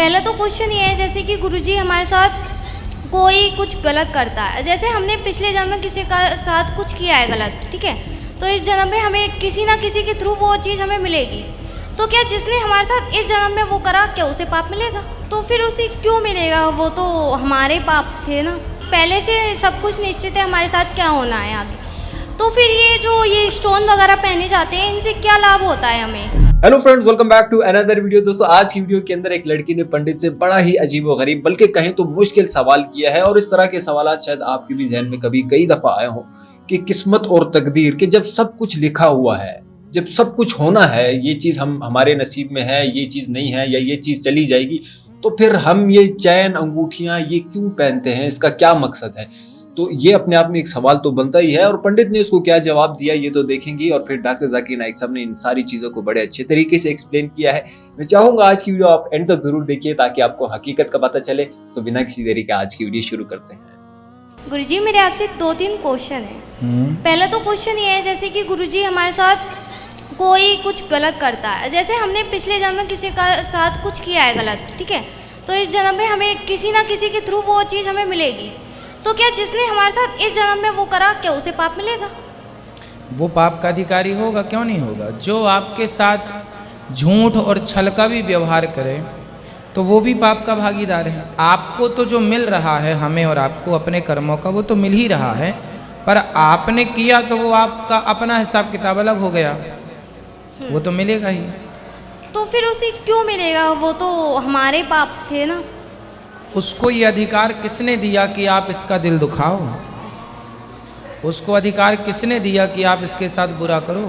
पहला तो क्वेश्चन ये है जैसे कि गुरुजी हमारे साथ कोई कुछ गलत करता है, जैसे हमने पिछले जन्म में किसी का साथ कुछ किया है गलत, ठीक है, तो इस जन्म में हमें किसी ना किसी के थ्रू वो चीज़ हमें मिलेगी। तो क्या जिसने हमारे साथ इस जन्म में वो करा क्या उसे पाप मिलेगा? तो फिर उसे क्यों मिलेगा? वो तो हमारे पाप थे ना, पहले से सब कुछ निश्चित है हमारे साथ क्या होना है आगे। तो फिर ये स्टोन वगैरह पहने जाते हैं, इनसे क्या लाभ होता है हमें? Hello friends, welcome back to another video. दोस्तों, आज की वीडियो के अंदर एक लड़की ने पंडित से बड़ा ही अजीब व गरीब, बल्कि कहें तो मुश्किल सवाल किया है। और इस तरह के सवाल शायद आपके भी जहन में कभी कई दफा आए हों कि किस्मत और तकदीर के जब सब कुछ लिखा हुआ है, जब सब कुछ होना है, ये चीज हमारे नसीब में है, ये चीज नहीं है, या ये चीज चली जाएगी, तो फिर हम ये चैन अंगूठियां ये क्यों पहनते हैं? इसका क्या मकसद है? तो ये अपने आप में एक सवाल तो बनता ही है। और पंडित ने इसको क्या जवाब दिया ये तो देखेंगे। और फिर डॉक्टर जाकिर नाइक साहब ने इन सारी चीजों को बड़े अच्छे तरीके से एक्सप्लेन किया है। मैं चाहूंगा आज की वीडियो आप एंड तक जरूर देखिए ताकि आपको हकीकत का पता चले। सो बिना किसी देरी के आज की वीडियो शुरू करते हैं। गुरुजी मेरे आपसे 2-3 क्वेश्चन है। पहला तो क्वेश्चन ये है जैसे कि गुरुजी हमारे साथ कोई कुछ गलत करता है, जैसे हमने पिछले जन्म में किसी का साथ कुछ किया है गलत, ठीक है, तो इस जन्म में हमें किसी ना किसी के थ्रू वो चीज़ हमें मिलेगी। तो क्या जिसने हमारे साथ इस जन्म में वो करा क्या उसे पाप मिलेगा? वो पाप का अधिकारी होगा, क्यों नहीं होगा। जो आपके साथ झूठ और छल का भी व्यवहार करे तो वो भी पाप का भागीदार है। आपको तो जो मिल रहा है, हमें और आपको अपने कर्मों का, वो तो मिल ही रहा है, पर आपने किया तो वो आपका अपना हिसाब किताब अलग हो गया, वो तो मिलेगा ही। तो फिर उसे क्यों मिलेगा? वो तो हमारे पाप थे ना। उसको ये अधिकार किसने दिया कि आप इसका दिल दुखाओ? उसको अधिकार किसने दिया कि आप इसके साथ बुरा करो?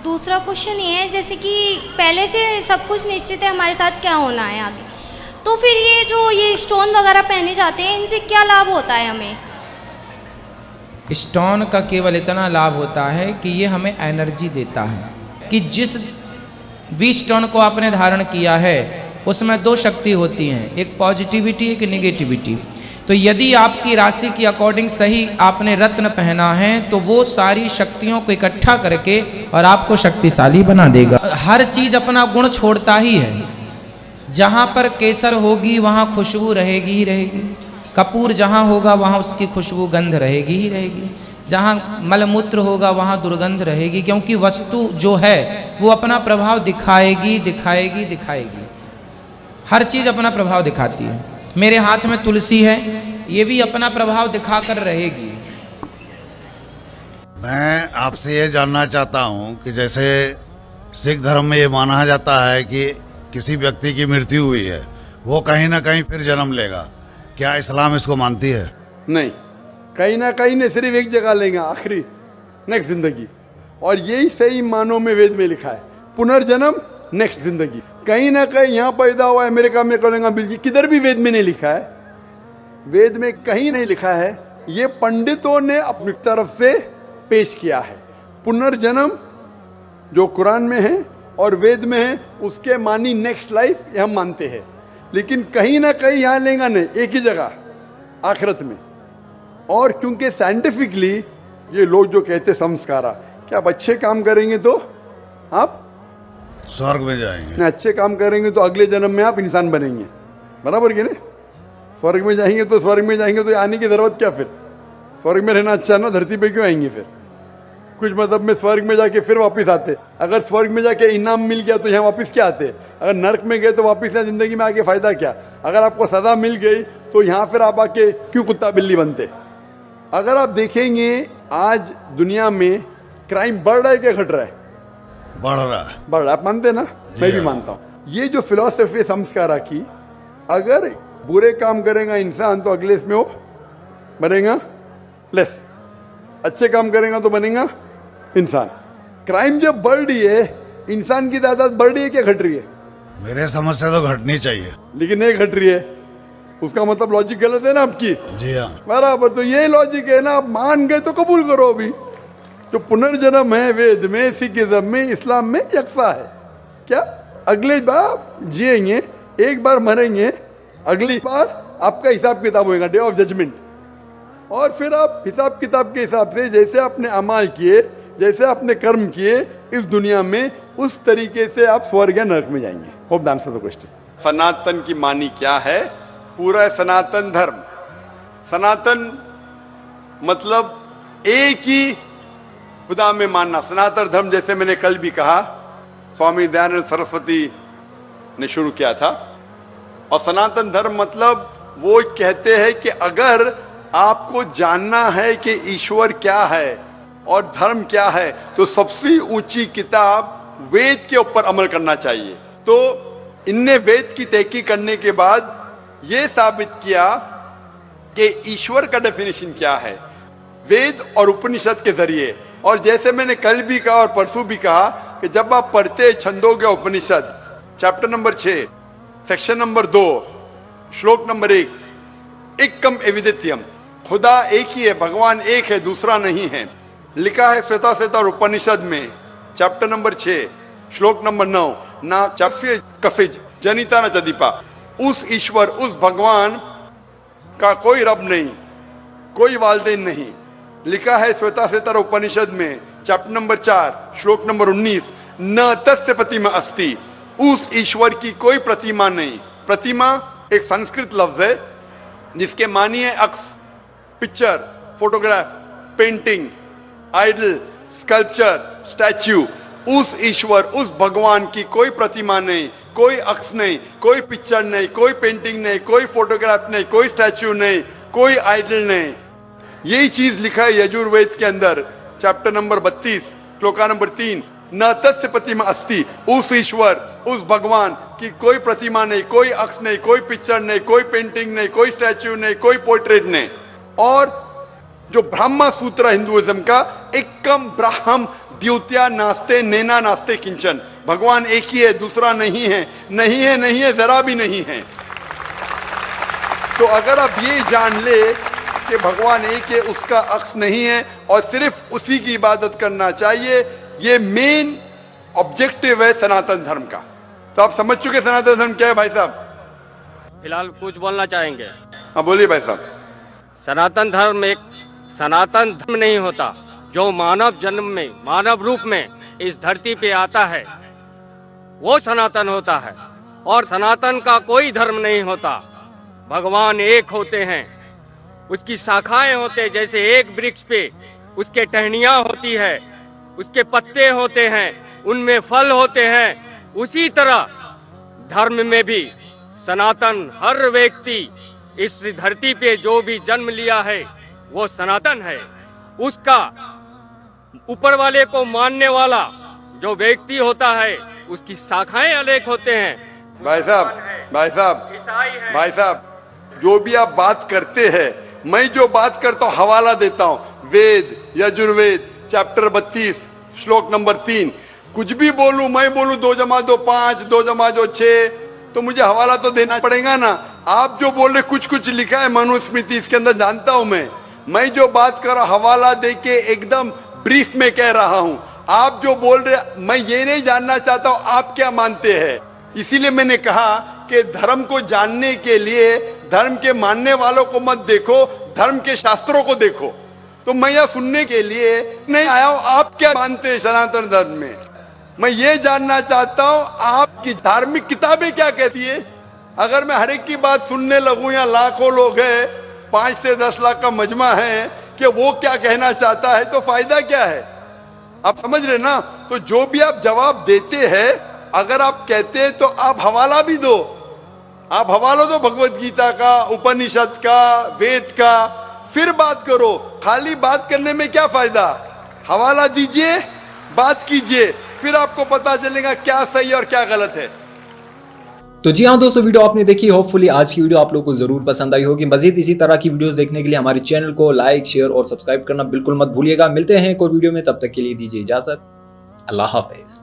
दूसरा क्वेश्चन ये है जैसे कि पहले से सब कुछ निश्चित है हमारे साथ क्या होना है आगे, तो फिर ये स्टोन वगैरह पहने जाते हैं, इनसे क्या लाभ होता है हमें? स्टोन का केवल इतना लाभ होता है कि ये हमें एनर्जी देता है कि जिस भी स्टोन को आपने धारण किया है उसमें 2 शक्ति होती हैं, एक पॉजिटिविटी, एक नेगेटिविटी। तो यदि आपकी राशि की अकॉर्डिंग सही आपने रत्न पहना है तो वो सारी शक्तियों को इकट्ठा करके और आपको शक्तिशाली बना देगा। हर चीज़ अपना गुण छोड़ता ही है। जहाँ पर केसर होगी वहाँ खुशबू रहेगी ही रहेगी, कपूर जहाँ होगा वहाँ उसकी खुशबू गंध रहेगी ही रहेगी, जहाँ मलमूत्र होगा वहाँ दुर्गंध रहेगी, क्योंकि वस्तु जो है वो अपना प्रभाव दिखाएगी दिखाएगी दिखाएगी। हर चीज़ अपना प्रभाव दिखाती है। मेरे हाथ में तुलसी है, ये भी अपना प्रभाव दिखाकर रहेगी। मैं आपसे ये जानना चाहता हूँ कि जैसे सिख धर्म में ये माना जाता है कि किसी व्यक्ति की मृत्यु हुई है, वो कहीं ना कहीं फिर जन्म लेगा, क्या इस्लाम इसको मानती है? नहीं, कहीं ना कहीं ने सिर्फ एक जगह लेंगे, आखिरी नेक्स्ट जिंदगी। और यही सही मानों में वेद में लिखा है, पुनर्जन्म नेक्स्ट जिंदगी। कहीं ना कहीं यहाँ पैदा हुआ, अमेरिका में करेंगे, बिल्कुल किधर भी वेद में नहीं लिखा है, वेद में कहीं नहीं लिखा है। ये पंडितों ने अपनी तरफ से पेश किया है। पुनर्जन्म जो कुरान में है और वेद में है, उसके मानी नेक्स्ट लाइफ ये हम मानते हैं, लेकिन कहीं ना कहीं यहाँ लेंगे नहीं, एक ही जगह आखिरत में। और क्योंकि साइंटिफिकली ये लोग जो कहते संस्कारा, क्या आप अच्छे काम करेंगे तो आप स्वर्ग में जाएंगे, अच्छे काम करेंगे तो अगले जन्म में आप इंसान बनेंगे, बराबर कि नहीं? स्वर्ग में जाएंगे तो स्वर्ग में जाएंगे तो आने की जरूरत क्या? फिर स्वर्ग में रहना अच्छा ना, धरती पे क्यों आएंगे? फिर कुछ मतलब में स्वर्ग में जाके फिर वापस आते। अगर स्वर्ग में जाके इनाम मिल गया तो यहाँ वापस क्या आते? अगर नर्क में गए तो वापस यहाँ जिंदगी में आके फायदा क्या? अगर आपको सजा मिल गई तो यहाँ फिर आप आके क्यों कुत्ता बिल्ली बनते? अगर आप देखेंगे आज दुनिया में क्राइम बढ़ रहा है क्या घट रहा है? बढ़ रहा है। बढ़ रहा है, आप मानते ना? मैं भी मानता हूँ। ये जो फिलॉसफी संस्कारा की, अगर बुरे काम करेगा इंसान तो अगले इसमें वो बनेगा लेस, अच्छे काम करेगा तो बनेगा इंसान। क्राइम जब बढ़ रही है, इंसान की तादाद बढ़ रही है क्या घट रही है? मेरे समझ से तो घटनी चाहिए, लेकिन नहीं घट रही है। उसका मतलब लॉजिक गलत है ना आपकी? जी हाँ, बराबर। तो ये लॉजिक है ना, आप मान गए तो कबूल करो। अभी जो पुनर्जन्म है वेद में, सिखिज्म में, इस्लाम में यकसा है। क्या अगले बार जिएंगे, एक बार मरेंगे, अगली बार आपका हिसाब किताब होगा, डे ऑफ जजमेंट। और फिर आप हिसाब किताब के हिसाब से जैसे आपने अमाल किए, जैसे आपने कर्म किए इस दुनिया में, उस तरीके से आप स्वर्ग या नरक में जाएंगे। Hope the answer the question. Sanatan की मानी क्या है? पूरा सनातन धर्म। सनातन मतलब एक ही खुदा में मानना। सनातन धर्म जैसे मैंने कल भी कहा, स्वामी दयानंद सरस्वती ने शुरू किया था। और सनातन धर्म मतलब वो कहते हैं कि अगर आपको जानना है कि ईश्वर क्या है और धर्म क्या है, तो सबसे ऊंची किताब वेद के ऊपर अमल करना चाहिए। तो इनने वेद की तहकीक करने के बाद यह साबित किया कि ईश्वर का डेफिनेशन क्या है वेद और उपनिषद के जरिए। और जैसे मैंने कल भी कहा और परसों भी कहा कि जब आप पढ़ते छंदोग्य उपनिषद चैप्टर नंबर 6 सेक्शन नंबर 2 श्लोक नंबर 1, एकम एविदित्यम, खुदा एक ही है, भगवान एक है, दूसरा नहीं है। लिखा है श्वेताश्वेतर उपनिषद में चैप्टर नंबर 6 श्लोक नंबर 9, ना चस्य कसिज जनिता न चदीपा। उस ईश्वर, उस भगवान का कोई रब नहीं, कोई वालदेन नहीं। लिखा है श्वेताश्वेतर उपनिषद में चैप्टर नंबर 4 श्लोक नंबर 19, न तस्य प्रतिमा अस्ति, उस ईश्वर की कोई प्रतिमा नहीं। प्रतिमा एक संस्कृत लफ्ज है जिसके मानी है अक्स, picture, photograph, painting, idol, sculpture, statue. उस ईश्वर, उस भगवान की कोई प्रतिमा नहीं, कोई अक्स नहीं, कोई पिक्चर नहीं, कोई पेंटिंग नहीं, कोई फोटोग्राफ नहीं, कोई स्टैच्यू नहीं, कोई आइडल नहीं। यही चीज लिखा है यजुर्वेद के अंदर चैप्टर नंबर 32 श्लोका नंबर 3, न तस्य प्रतिमा अस्ति, उस ईश्वर, उस भगवान की कोई प्रतिमा नहीं, कोई अक्स नहीं, कोई पिक्चर नहीं, कोई पेंटिंग नहीं, कोई स्टैच्यू नहीं, कोई पोर्ट्रेट नहीं। और जो ब्रह्मा सूत्र हिंदुइज्म का, एकम ब्राह्म द्वितीया नास्ते नैना नास्ते किंचन, भगवान एक ही है, दूसरा नहीं है, नहीं है, नहीं है, जरा भी नहीं है। तो अगर आप ये जान ले कि भगवान एक है, उसका अक्स नहीं है और सिर्फ उसी की इबादत करना चाहिए, ये मेन ऑब्जेक्टिव है सनातन धर्म का। तो आप समझ चुके सनातन धर्म क्या है भाई साहब? फिलहाल कुछ बोलना चाहेंगे? हाँ बोलिए भाई साहब। सनातन धर्म एक सनातन धर्म नहीं होता जो मानव जन्म में, मानव रूप में इस धरती पे आता है, वो सनातन होता है। और सनातन का कोई धर्म नहीं होता। भगवान एक होते हैं, उसकी शाखाएं होते, जैसे एक वृक्ष पे उसके टहनियां होती है, उसके पत्ते होते हैं, उनमें फल होते हैं, उसी तरह धर्म में भी सनातन, हर व्यक्ति इस धरती पे जो भी जन्म लिया है वो सनातन है। उसका ऊपर वाले को मानने वाला जो व्यक्ति होता है उसकी शाखाएं अनेक होते हैं। भाई साहब, भाई साहब, ईसाई है, भाई साहब, जो भी आप बात करते हैं, मैं जो बात करता हूँ हवाला देता हूँ, वेद यजुर्वेद चैप्टर 32 श्लोक नंबर 3। कुछ भी बोलूं, मैं बोलूं 2 + 2 5, 2 + 2 6, तो मुझे हवाला तो देना पड़ेगा ना। आप जो बोल रहे कुछ कुछ लिखा है मनुस्मृति, इसके अंदर जानता हूं मैं जो बात कर रहा हवाला दे के एकदम ब्रीफ में कह रहा हूं। आप जो बोल रहे, मैं ये नहीं जानना चाहता हूं आप क्या मानते हैं। इसीलिए मैंने कहा कि धर्म को जानने के लिए धर्म के मानने वालों को मत देखो, धर्म के शास्त्रों को देखो। तो मैं यह सुनने के लिए नहीं आया हूं आप क्या मानते हैं सनातन धर्म में। मैं ये जानना चाहता हूं आपकी धार्मिक किताबें क्या कहती है। अगर मैं हर एक की बात सुनने लगूं, या लाखों लोग हैं, 5 से 10 लाख का मजमा है, कि वो क्या कहना चाहता है, तो फायदा क्या है। आप समझ रहे ना। तो जो भी आप जवाब देते हैं, अगर आप कहते हैं तो आप हवाला भी दो। आप हवाला दो भगवत गीता का, उपनिषद का, वेद का, फिर बात करो। खाली बात करने में क्या फायदा। हवाला दीजिए, बात कीजिए, फिर आपको पता चलेगा क्या सही और क्या गलत है। तो जी हाँ दोस्तों, वीडियो आपने देखी। होपफुली आज की वीडियो आप लोगों को जरूर पसंद आई होगी। मजीद इसी तरह की वीडियोस देखने के लिए हमारे चैनल को लाइक, शेयर और सब्सक्राइब करना बिल्कुल मत भूलिएगा। मिलते हैं एक और वीडियो में, तब तक के लिए दीजिए इजाजत। अल्लाह हाफिज।